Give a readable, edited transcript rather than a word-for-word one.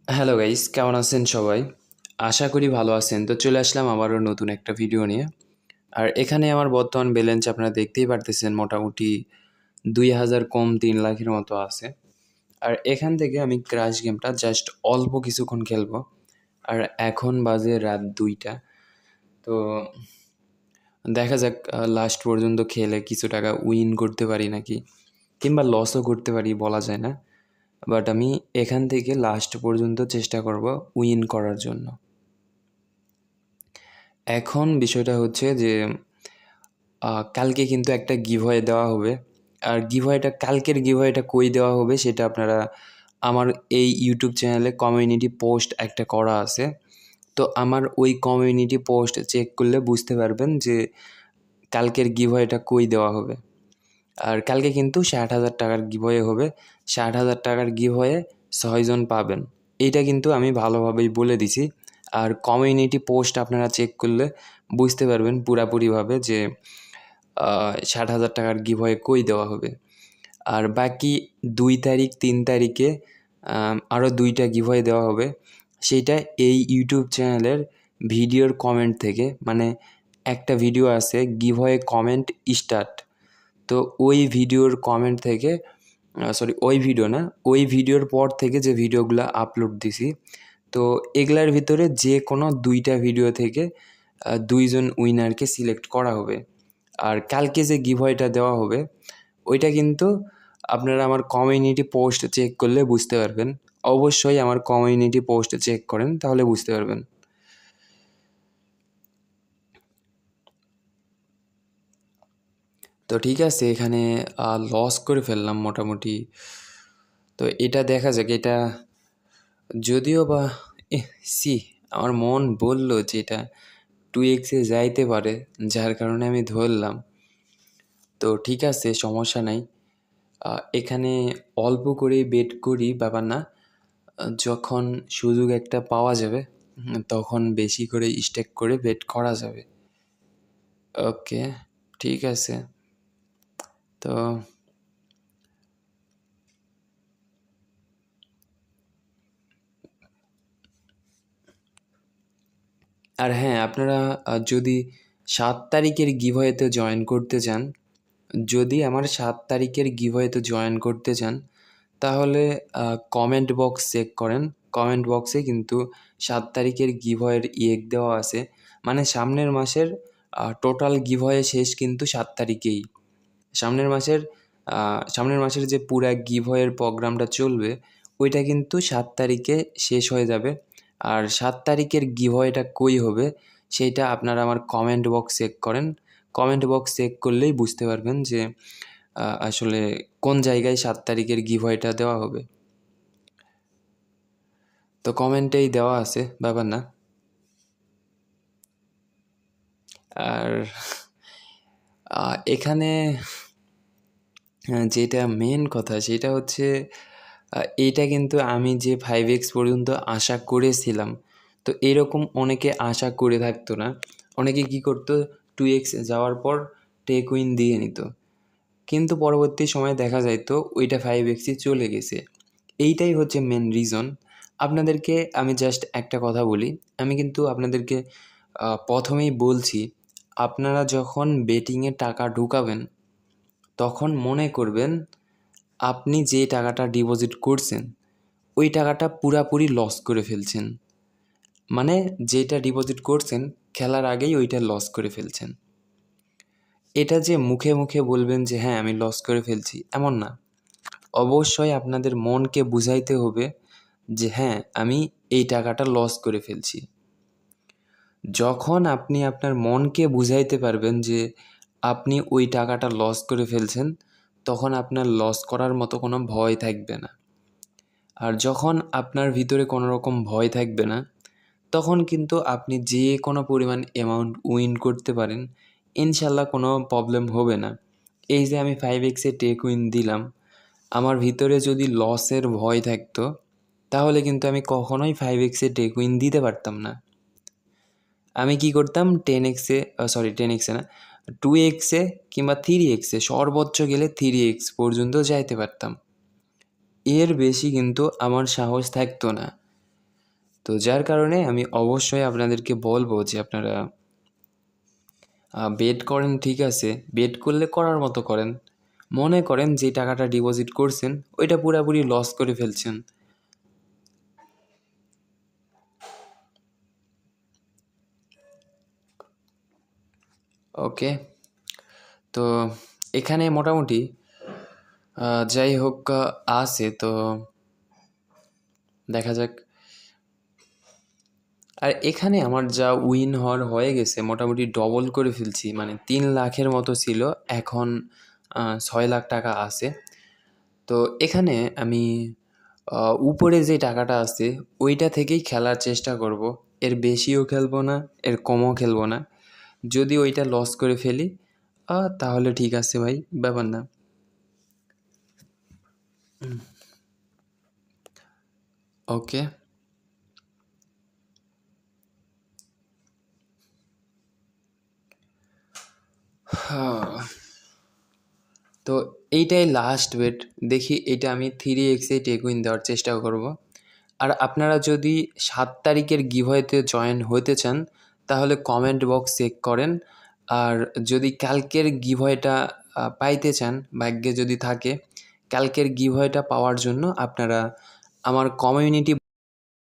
Hello guys, কেমন আছেন সবাই? আশা করি ভালো আছেন। তো চলে আসলাম আবারও নতুন একটা ভিডিও নিয়ে। আর এখানে আমার বর্তমান ব্যালেন্স আপনারা দেখতেই পারতেছেন, মোটামুটি ২,০০০ কম ৩ লাখের মতো আছে। আর এখান থেকে আমি ক্রাশ গেমটা জাস্ট অল্প কিছুক্ষণ খেলবো। আর এখন বাজে রাত ২টা। তো দেখা যাক লাস্ট পর্যন্ত খেলে কিছু টাকা উইন করতে পারি নাকি, কিংবা লসও করতে পারি, বলা যায় না। বাট আমি এখান থেকে লাস্ট পর্যন্ত চেষ্টা করব উইন করার জন্য। এখন বিষয়টা হচ্ছে যে কালকে কিন্তু একটা গিভওয়ে দেওয়া হবে। আর কালকের গিভওয়েটা কই দেওয়া হবে সেটা আপনারা আমার এই ইউটিউব চ্যানেলে কমিউনিটি পোস্ট একটা করা আছে। তো আমার ওই কমিউনিটি পোস্ট চেক করলে বুঝতে পারবেন যে কালকের গিভওয়েটা কই দেওয়া হবে। আর কালকে কিন্তু ৬০,০০০ টাকার গিভওয়ে হবে। ৬০,০০০ টাকার গিভওয়ে ৬ জন পাবেন। এইটা কিন্তু আমি ভালোভাবেই বলে দিছি। আর কমিউনিটি পোস্ট আপনারা চেক করলে বুঝতে পারবেন পুরাপুরিভাবে যে ৬০,০০০ টাকার গিভওয়ে কই দেওয়া হবে। আর বাকি ২ তারিখ ৩ তারিখে আরও ২টা গিভওয়ে দেওয়া হবে। সেইটা এই ইউটিউব চ্যানেলের ভিডিওর কমেন্ট থেকে, মানে একটা ভিডিও আছে গিভওয়ে কমেন্ট স্টার্ট। তো ওই ভিডিওর কমেন্ট থেকে, ওই ভিডিও না, ওই ভিডিওর পর থেকে যে ভিডিওগুলো আপলোড দিছি, তো এগুলার ভিতরে যে কোনো ২টা ভিডিও থেকে ২ জন উইনারকে সিলেক্ট করা হবে। আর কালকে যে গিভওয়েটা দেওয়া হবে ওইটা কিন্তু আপনারা আমার কমিউনিটি পোস্ট চেক করলে বুঝতে পারবেন। অবশ্যই আমার কমিউনিটি পোস্ট চেক করেন, তাহলে বুঝতে পারবেন। তো ঠিক আছে, এখানে লস করে ফেললাম মোটামুটি। তো এটা দেখা যাক, এটা যদিও বা সি আমার মন বলল যে এটা 2x যাইতে পারে, যার কারণে আমি ধরলাম। তো ঠিক আছে, সমস্যা নাই। এখানে অল্প করে বেট করি, ব্যাপার না। যখন সুযোগ একটা পাওয়া যাবে তখন বেশি করে স্টেক করে বেট করা যাবে। ওকে, ঠিক আছে। তো আর হ্যাঁ, আপনারা যদি ৭ তারিখের গিভওয়েতে জয়েন করতে চান, যদি আমার ৭ তারিখের গিভওয়েতে জয়েন করতে চান, তাহলে কমেন্ট বক্স চেক করেন। কমেন্ট বক্সে কিন্তু ৭ তারিখের গিভওয়ের দেওয়া আছে। মানে সামনের মাসের টোটাল গিভওয়ে শেষ কিন্তু ৭ তারিখেই। সামনের মাসের সামনের মাসের যে পুরা গিভওয়ের প্রোগ্রামটা চলবে, ওইটা কিন্তু ৭ তারিখে শেষ হয়ে যাবে। আর ৭ তারিখের গিভওয়েটা কই হবে সেইটা আপনারা আমার কমেন্ট বক্স চেক করেন। কমেন্ট বক্স চেক করলেই বুঝতে পারবেন যে আসলে কোন জায়গায় ৭ তারিখের গিভওয়েটা দেওয়া হবে। তো কমেন্টেই দেওয়া আছে, ব্যাপার না। আর এখানে যেটা মেন কথা সেটা হচ্ছে, এইটা কিন্তু আমি যে 5x পর্যন্ত আশা করেছিলাম, তো এরকম অনেকে আশা করে থাকতো না। অনেকে কি করতো, 2x যাওয়ার পর টেক উইন দিয়ে নিত, কিন্তু পরবর্তী সময়ে দেখা যাইতো ওইটা 5xই চলে গেছে। এইটাই হচ্ছে মেন রিজন। আপনাদেরকে আমি জাস্ট একটা কথা বলি, আমি কিন্তু আপনাদেরকে প্রথমেই বলছি, আপনারা যখন বেটিংয়ে টাকা ঢুকাবেন তখন মনে করবেন আপনি যে টাকাটা ডিপোজিট করছেন ওই টাকাটা পুরাপুরি লস করে ফেলছেন। মানে যেটা ডিপোজিট করছেন খেলার আগেই ওইটা লস করে ফেলছেন। এটা যে মুখে মুখে বলবেন যে হ্যাঁ আমি লস করে ফেলছি, এমন না। অবশ্যই আপনাদের মনকে বুঝাইতে হবে যে হ্যাঁ আমি এই টাকাটা লস করে ফেলছি। যখন আপনি আপনার মনকে বুঝাইতে পারবেন যে আপনি ওই টাকাটা লস করে ফেলছেন, তখন আপনার লস করার মতো কোনো ভয় থাকবে না। আর যখন আপনার ভিতরে কোনো রকম ভয় থাকবে না, তখন কিন্তু আপনি যে কোনো পরিমাণ অ্যামাউন্ট উইন করতে পারেন। ইনশাল্লাহ কোনো প্রবলেম হবে না। এই যে আমি 5x টেক উইন দিলাম, আমার ভিতরে যদি লসের ভয় থাকতো তাহলে কিন্তু আমি কখনোই 5x টেক উইন দিতে পারতাম না। আমি কি করতাম, 10x না, 2x কিংবা 3x, সর্বোচ্চ গেলে 3x পর্যন্ত যাইতে পারতাম। এর বেশি কিন্তু আমার সাহস থাকতো না। তো যার কারণে আমি অবশ্যই আপনাদেরকে বলবো যে আপনারা বেট করেন, ঠিক আছে, বেট করলে করার মতো করেন। মনে করেন যে টাকাটা ডিপোজিট করছেন ওইটা পুরোপুরি লস করে ফেলছেন, ওকে। তো এখানে মোটামুটি যাই হোক আছে, তো দেখা যাক। আর এখানে আমার যা উইন হওয়ার হয়ে গেছে মোটামুটি ডবল করে ফেলছি, মানে 3 লাখের মতো ছিল, এখন 6 লাখ টাকা আছে। তো এখানে আমি উপরে যে টাকাটা আছে ওইটা থেকেই খেলার চেষ্টা করব, এর বেশিও খেলবো না, এর কমও খেলবো না। যদি ওইটা লস করে ফেলি তাহলে ঠিক আছে ভাই, ব্যাপার না। ওকে, তো এইটাই লাস্ট বেট। দেখি এটা আমি 3x টেক উইন দেওয়ার চেষ্টা করব। আর আপনারা যদি 7 তারিখের গিভওয়েতে জয়েন হতে চান তাহলে কমেন্ট বক্স চেক করেন। আর যদি কালকের গিভওয়েটা পাইতে চান, ভাগ্যে যদি থাকে, কালকের গিভওয়েটা পাওয়ার জন্য আপনারা আমার কমিউনিটি